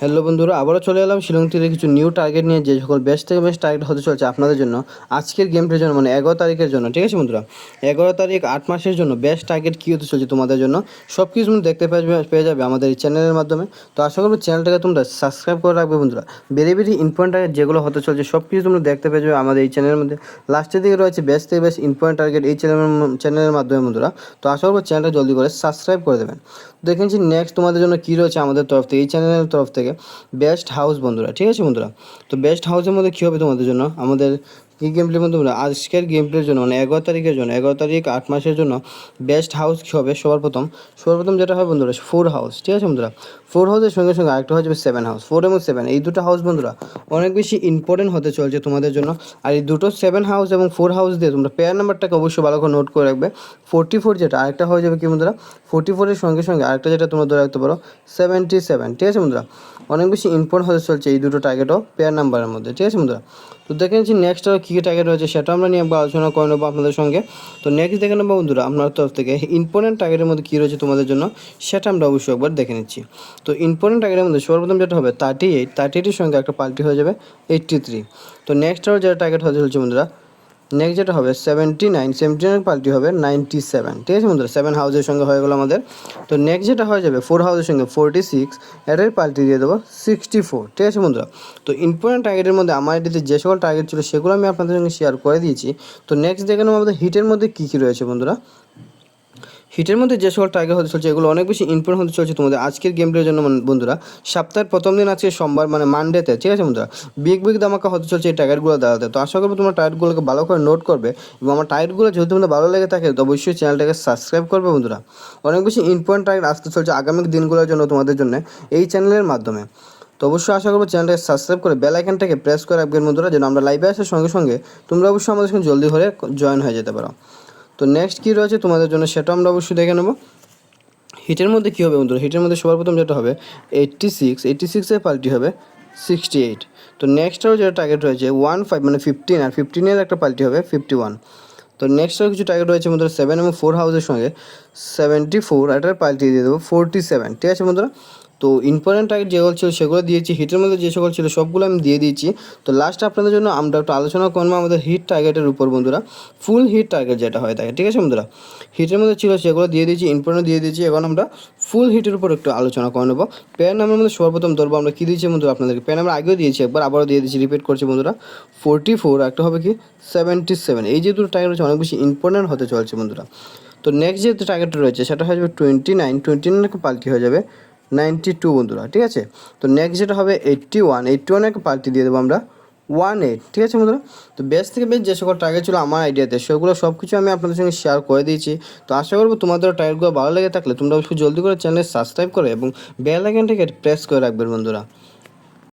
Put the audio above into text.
Hello বন্ধুরা, আবারও চলে এলাম শিলং থেকে কিছু নিউ টার্গেট নিয়ে, যে সকল বেস্ট থেকে বেস্ট টার্গেট হতে চলছে আপনাদের জন্য আজকের গেমটির জন্য, মানে 11 তারিখের জন্য। ঠিক আছে বন্ধুরা, 11 তারিখ 8 মাসের জন্য বেস্ট টার্গেট কী হতে চলছে তোমাদের জন্য সব কিছু দেখতে পেয়ে যাবে আমাদের এই চ্যানেলের মাধ্যমে। তো আশা করবো চ্যানেলটাকে তোমরা সাবস্ক্রাইব করে রাখবে বন্ধুরা। ভেরি ইম্পর্টেন্ট টার্গেট যেগুলো হতে চলছে সব কিছু তোমরা দেখতে পেয়ে যাবে আমাদের এই চ্যানেলের মধ্যে। লাস্টের দিকে রয়েছে বেস্ট থেকে বেস্ট ইম্পর্টেন্ট টার্গেট এই চ্যানেলের মাধ্যমে বন্ধুরা। তো আশা করবো চ্যানেলটা জলদি করে সাবস্ক্রাইব করে দেবেন। দেখেছি নেক্সট তোমাদের জন্য কী রয়েছে আমাদের তরফ থেকে, এই চ্যানেলের তরফ থেকে বেস্ট হাউস বন্ধুরা। ঠিক আছে বন্ধুরা, তো বেস্ট হাউসের মধ্যে কী হবে তোমাদের জন্য, আমাদের কী গেম প্লের মধ্যে আজকের গেম প্লের জন্য, মানে 11 তারিখের জন্য, 11 তারিখ 8 মাসের জন্য বেস্ট হাউস কী হবে। সবার প্রথম যেটা হয় বন্ধুরা 4 হাউস। ঠিক আছে বন্ধুরা, 4 হাউসের সঙ্গে সঙ্গে আরেকটা হয়ে যাবে 7 হাউস। 4 এবং 7 এই দুটো হাউস বন্ধুরা অনেক বেশি ইম্পর্টেন্ট হতে চলছে তোমাদের জন্য। আর এই দুটো 7 হাউস এবং 4 হাউস দিয়ে তোমরা পেয়ার নাম্বারটাকে অবশ্যই ভালো করে নোট করে রাখবে। 44 যেটা, আরেকটা হয়ে যাবে কি বন্ধুরা 44 এর সঙ্গে সঙ্গে আরেকটা যেটা তোমরা ধরে রাখতে পারো 77। ঠিক আছে বন্ধুরা, অনেক বেশি ইম্পর্টেন্ট হতে চলছে এই দুটো টার্গেটও পেয়ার নাম্বারের মধ্যে। ঠিক আছে বন্ধুরা, তো দেখে নিচ্ছি নেক্সট আর কী কী টার্গেট রয়েছে সেটা আমরা নিয়ে আলোচনা করে নেবো আপনাদের সঙ্গে। তো নেক্সট দেখে নেবো বন্ধুরা আপনার তরফ থেকে ইম্পর্টেন্ট টার্গেটের মধ্যে কী রয়েছে তোমাদের জন্য সেটা আমরা অবশ্যই একবার দেখে নিচ্ছি। তো ইম্পর্টেন্ট টার্গেটের মধ্যে সর্বপ্রথম যেটা হবে 38 এর সঙ্গে একটা পাল্টি হয়ে যাবে 83। তো নেক্সট আর যেটা টার্গেট হতে চলছে বন্ধুরা, নেক্সট যেটা হবে 79 পাল্টি হবে 97। ঠিক আছে বন্ধুরা, 7 হাউসের সঙ্গে হয়ে গেলো আমাদের। তো নেক্সট যেটা হয়ে যাবে 4 হাউসের সঙ্গে 46, এটাই পাল্টি দিয়ে দেবো 64। ঠিক আছে বন্ধুরা, তো ইম্পর্টেন্ট টার্গেটের মধ্যে আমার এটিতে যে সকল টার্গেট ছিল সেগুলো আমি আপনাদের সঙ্গে শেয়ার করে দিয়েছি। তো নেক্সট দেখে নেবো আমাদের হিটের মধ্যে কী কী রয়েছে বন্ধুরা। হিটের মধ্যে যে সকল টার্গেট হতে চলছে এগুলো অনেক বেশি ইম্পর্টেন্ট হতে চলছে তোমাদের আজকের গেম প্লের জন্য বন্ধুরা। সপ্তাহের প্রথম দিন আজকে সোমবার, মানে মানডেতে। ঠিক আছে বন্ধুরা, বিগ ধামাকা হতে চলছে এই টার্গেটগুলো দাঁড়াতে। তো আশা করবো তোমরা টার্গেটগুলোকে ভালো করে নোট করবে, এবং আমার টার্গেটগুলো যেহেতু তোমাদের ভালো লেগে থাকে তো অবশ্যই চ্যানেলটাকে সাবস্ক্রাইব করবে বন্ধুরা। অনেক বেশি ইম্পর্টেন্ট টার্গেট আসতে চলছে আগামী দিনগুলোর জন্য তোমাদের জন্য এই চ্যানেলের মাধ্যমে। তো অবশ্যই আশা করবো চ্যানেলটাকে সাবস্ক্রাইব করে বেল আইকনটাকে প্রেস করে রাখবেন বন্ধুরা, যেন আমরা লাইভে আসার সঙ্গে সঙ্গে তোমরা অবশ্যই আমাদের সঙ্গে জলদি করে জয়েন হয়ে যেতে পারো। তো নেক্সট কী রয়েছে তোমাদের জন্য সেটা আমরা অবশ্যই দেখে নেবো। হিটের মধ্যে কী হবে বন্ধুরা, হিটের মধ্যে সবার প্রথম যেটা হবে 86 পাল্টি হবে 68। তো নেক্সট আরও যেটা টার্গেট রয়েছে 15 মানে 15, আর 15 একটা পাল্টি হবে 51। তো নেক্সট আরও কিছু টার্গেট রয়েছে বন্ধুরা 7 এবং 4 হাউসের সঙ্গে 74, এটার পাল্টি দিয়ে দেবো 47। ঠিক আছে বন্ধুরা, তো ইম্পর্টেন্ট টার্গেট যেগুলো ছিল সেগুলো দিয়েছি, হিটের মধ্যে যে সকল ছিল সবগুলো আমি দিয়ে দিয়েছি। তো লাস্ট আপনাদের জন্য আমরা একটু আলোচনা করবো আমাদের হিট টার্গেটের উপর বন্ধুরা, ফুল হিট টার্গেট যেটা হয় থাকে। ঠিক আছে বন্ধুরা, হিটের মধ্যে ছিল সেগুলো দিয়ে দিয়েছি, ইম্পর্টেন্ট দিয়ে দিয়েছি। এখন আমরা ফুল হিটের উপর একটু আলোচনা করে নেবো। পেয়ার নাম্বার মধ্যে সর্বপ্রথম ধরবো আমরা কী দিয়েছি বন্ধুরা আপনাদেরকে, পেয়ার নাম্বার আগেও দিয়েছি একবার, আবারও দিয়ে দিয়েছি, রিপিট করছি বন্ধুরা 44, একটা হবে কি 77। এই যে দুটো টার্গেট রয়েছে অনেক বেশি ইম্পর্টেন্ট হতে চলছে বন্ধুরা। তো নেক্সট যে টার্গেটটা রয়েছে সেটা হয়ে যাবে 29 পাল্টি হয়ে যাবে 92 বন্ধুরা। ঠিক আছে, তো নেক্সট যেটা হবে 81 একটা পাল্টি দিয়ে দেবো আমরা 18। ঠিক আছে বন্ধুরা, তো বেস্ট থেকে বেস্ট যে সকল টার্গেট ছিল আমার আইডিয়াতে সেগুলো সব কিছু আমি আপনাদের সঙ্গে শেয়ার করে দিয়েছি। তো আশা করবো তোমাদের টার্গেটগুলো ভালো লেগে থাকলে তোমরা অবশ্যই জলদি করে চ্যানেল সাবস্ক্রাইব করে এবং বেল আইকনটাকে প্রেস করে রাখবেন বন্ধুরা।